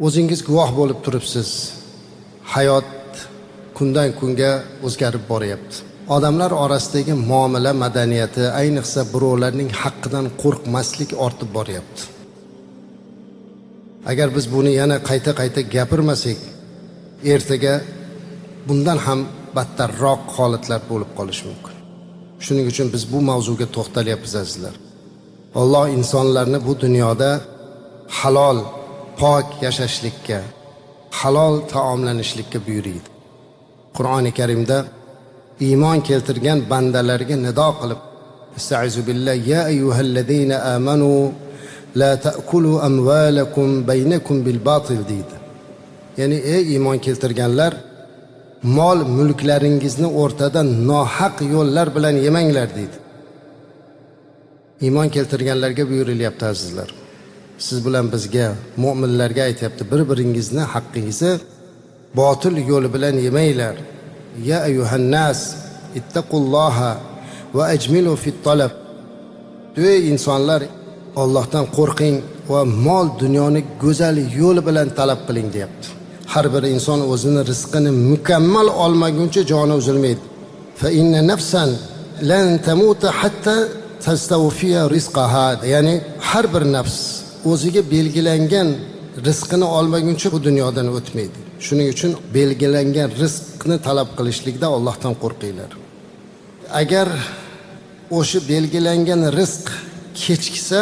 O'zingiz guvoh bo'lib turibsiz. Hayot kundan kunga o'zgarib boryapti. Odamlar orasidagi muomala madaniyati, ayniqsa birovlarning haqqidan qo'rqmaslik ortib boryapti. Agar biz buni yana qayta gapirmasak, ertaga bundan ham battarroq holatlar bo'lib qolishi mumkin. Shuning uchun biz bu mavzuga to'xtalyapmiz azizlar. Alloh insonlarni bu dunyoda halol, pok yashashlikka, halol taomlanishlikka buyurdi. Qur'oni Karimda iymon keltirgan bandalarga nido qilib, Estaizu billah ya ayyuhallazina amanu la ta'kulu amwalakum baynakum bil batil deydi. Ya'ni ey iymon keltirganlar, mol mulklaringizni o'rtada nohaq yo'llar bilan yemanglar deydi. Iymon keltirganlarga buyurilyapti azizlar. Siz bilan bizga, mu'minlarga aytyapti, bir-biringizni haqqingizni botil yo'li bilan yemanglar. Ya ayyuhan nas ittaqulloha va ajmilu fit talab. Ey insonlar, Allohdan qo'rqing va mol dunyoni go'zal yo'l bilan talab qiling deyapti. Har bir inson o'zini rizqini mukammal olmaguncha joni uzilmaydi. Fa inna nafsan lan tamuta hatta tastawfiya rizqaha. Ya'ni har bir nafs o'ziga belgilangan rizqini olmaguncha bu dunyodan o'tmaydi. Shuning uchun belgilangan rizqni talab qilishlikda Allohdan qo'rqinglar. Agar o'sha belgilangan rizq kechiksa,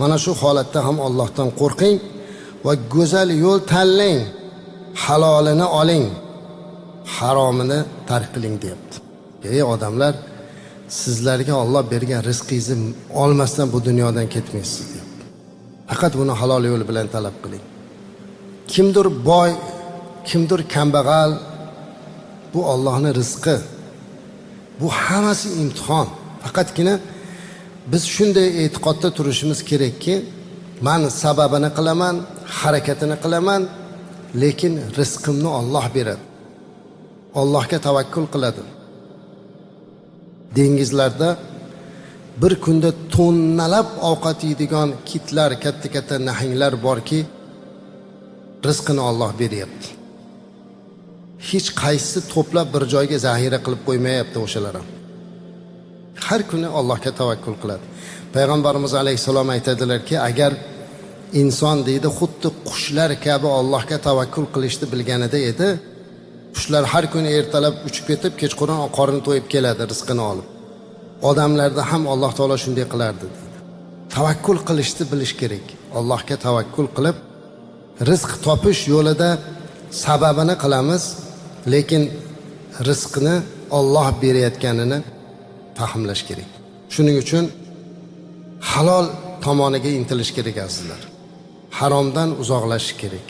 mana shu holatda ham Allohdan qo'rqing va go'zal yo'l tanlang. Halolini oling, haromini tark qiling deyapti. Ey odamlar, sizlarga Alloh bergan rizqingizni olmasdan bu dunyodan ketmaysiz deyapti. Faqat buni halol yo'l bilan talab qiling. Kimdir boy, kimdir kambag'al, bu Allohning rizqi. Bu hammasi imtihon. Faqatgina biz shunday e'tiqodda turishimiz kerakki, men sababini qilaman, harakatini qilaman, lekin rizqimni Alloh beradi. Allohga tavakkul qiladi. Dengizlarda bir kunda tonnalab ovqat yeydigan kitlar, katta nahanglar borki, rizqini Alloh beryapti. Hech qaysi to'plab bir joyga zaxira qilib qo'ymayapti o'shalar ham. Har kuni Allohga tavakkul qiladi. Payg'ambarimiz alayhisalom aytadilarki, agar inson deydi xuddi qushlar kabi Allohga tavakkul qilishni bilganida edi, qushlar har kuni ertalab uchib ketib, kechqurun qorni to'yib keladi rizqini olib. Odamlarda ham Alloh taolo shunday qilardi dedi. Tavakkul qilishni bilish kerak. Allohga tavakkul qilib rizq topish yo'lida sababini qilamiz, lekin rizqni Alloh berayotganini fahmlash kerak. Shuning uchun halol tomoniga intilish kerak azizlar. Haromdan uzoqlashish kerak.